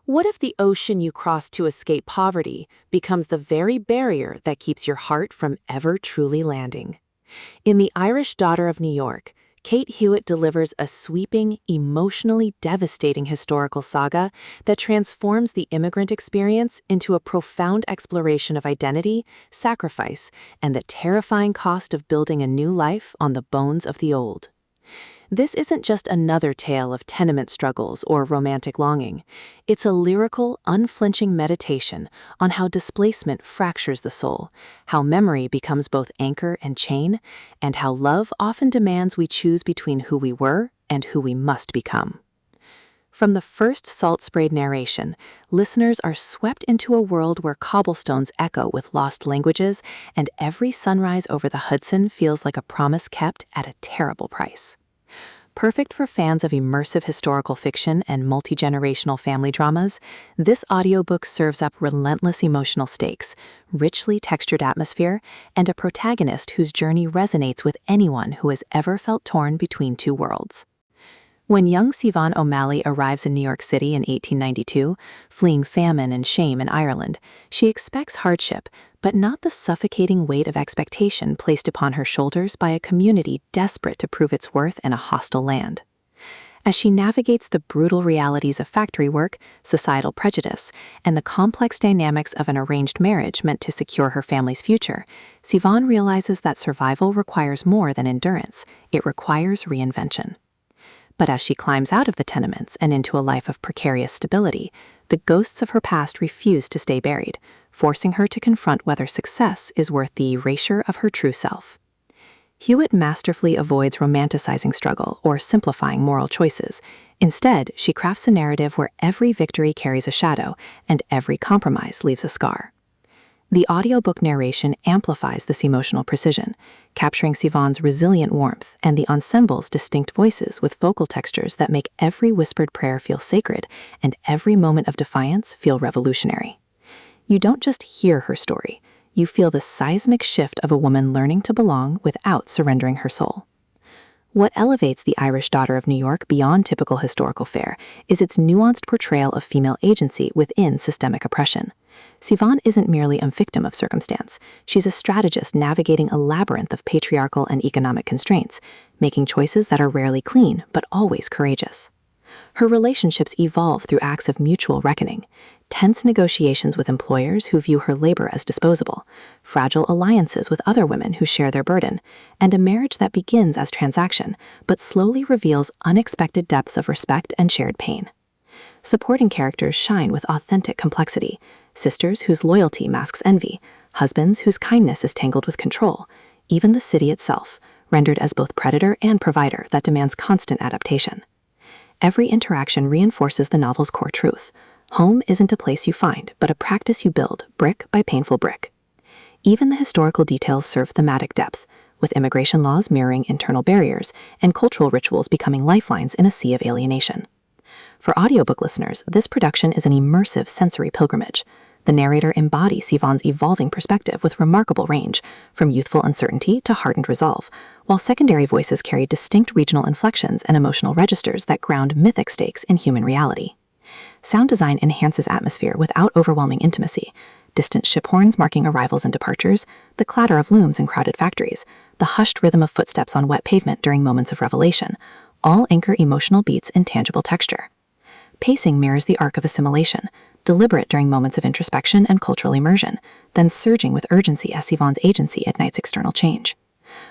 What if the ocean you cross to escape poverty becomes the very barrier that keeps your heart from ever truly landing? In The Irish Daughter of New York, Kate Hewitt delivers a sweeping, emotionally devastating historical saga that transforms the immigrant experience into a profound exploration of identity, sacrifice, and the terrifying cost of building a new life on the bones of the old. This isn't just another tale of tenement struggles or romantic longing. It's a lyrical, unflinching meditation on how displacement fractures the soul, how memory becomes both anchor and chain, and how love often demands we choose between who we were and who we must become. From the first salt-sprayed narration, listeners are swept into a world where cobblestones echo with lost languages, and every sunrise over the Hudson feels like a promise kept at a terrible price. Perfect for fans of immersive historical fiction and multi-generational family dramas, this audiobook serves up relentless emotional stakes, richly textured atmosphere, and a protagonist whose journey resonates with anyone who has ever felt torn between two worlds. When young Siobhan O'Malley arrives in New York City in 1892, fleeing famine and shame in Ireland, she expects hardship, but not the suffocating weight of expectation placed upon her shoulders by a community desperate to prove its worth in a hostile land. As she navigates the brutal realities of factory work, societal prejudice, and the complex dynamics of an arranged marriage meant to secure her family's future, Siobhan realizes that survival requires more than endurance. It requires reinvention. But as she climbs out of the tenements and into a life of precarious stability, the ghosts of her past refuse to stay buried, forcing her to confront whether success is worth the erasure of her true self. Hewitt masterfully avoids romanticizing struggle or simplifying moral choices. Instead, she crafts a narrative where every victory carries a shadow and every compromise leaves a scar. The audiobook narration amplifies this emotional precision, capturing Siobhan's resilient warmth and the ensemble's distinct voices with vocal textures that make every whispered prayer feel sacred and every moment of defiance feel revolutionary. You don't just hear her story, you feel the seismic shift of a woman learning to belong without surrendering her soul. What elevates The Irish Daughter of New York beyond typical historical fare is its nuanced portrayal of female agency within systemic oppression. Siobhan isn't merely a victim of circumstance. She's a strategist navigating a labyrinth of patriarchal and economic constraints, making choices that are rarely clean but always courageous. Her relationships evolve through acts of mutual reckoning, tense negotiations with employers who view her labor as disposable, fragile alliances with other women who share their burden, and a marriage that begins as transaction but slowly reveals unexpected depths of respect and shared pain. Supporting characters shine with authentic complexity, sisters whose loyalty masks envy, husbands whose kindness is tangled with control, even the city itself, rendered as both predator and provider that demands constant adaptation. Every interaction reinforces the novel's core truth. Home isn't a place you find, but a practice you build, brick by painful brick. Even the historical details serve thematic depth, with immigration laws mirroring internal barriers and cultural rituals becoming lifelines in a sea of alienation. For audiobook listeners, this production is an immersive sensory pilgrimage. The narrator embodies Siobhan's evolving perspective with remarkable range, from youthful uncertainty to hardened resolve, while secondary voices carry distinct regional inflections and emotional registers that ground mythic stakes in human reality. Sound design enhances atmosphere without overwhelming intimacy. Distant ship horns marking arrivals and departures, the clatter of looms in crowded factories, the hushed rhythm of footsteps on wet pavement during moments of revelation, all anchor emotional beats in tangible texture. Pacing mirrors the arc of assimilation, deliberate during moments of introspection and cultural immersion, then surging with urgency as Siobhan's agency ignites external change.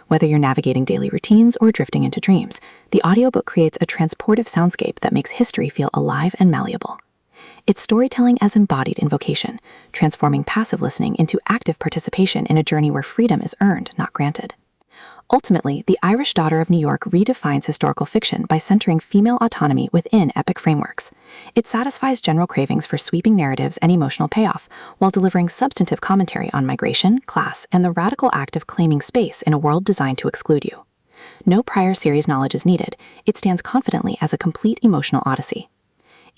Whether you're navigating daily routines or drifting into dreams, the audiobook creates a transportive soundscape that makes history feel alive and malleable. It's storytelling as embodied in vocation, transforming passive listening into active participation in a journey where freedom is earned, not granted. Ultimately, The Irish Daughter of New York redefines historical fiction by centering female autonomy within epic frameworks. It satisfies general cravings for sweeping narratives and emotional payoff, while delivering substantive commentary on migration, class, and the radical act of claiming space in a world designed to exclude you. No prior series knowledge is needed. It stands confidently as a complete emotional odyssey.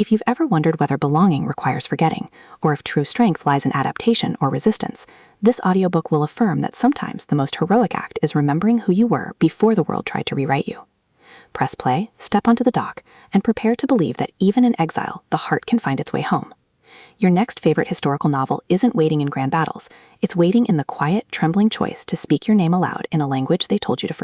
If you've ever wondered whether belonging requires forgetting, or if true strength lies in adaptation or resistance, this audiobook will affirm that sometimes the most heroic act is remembering who you were before the world tried to rewrite you. Press play, step onto the dock, and prepare to believe that even in exile, the heart can find its way home. Your next favorite historical novel isn't waiting in grand battles. It's waiting in the quiet, trembling choice to speak your name aloud in a language they told you to forget.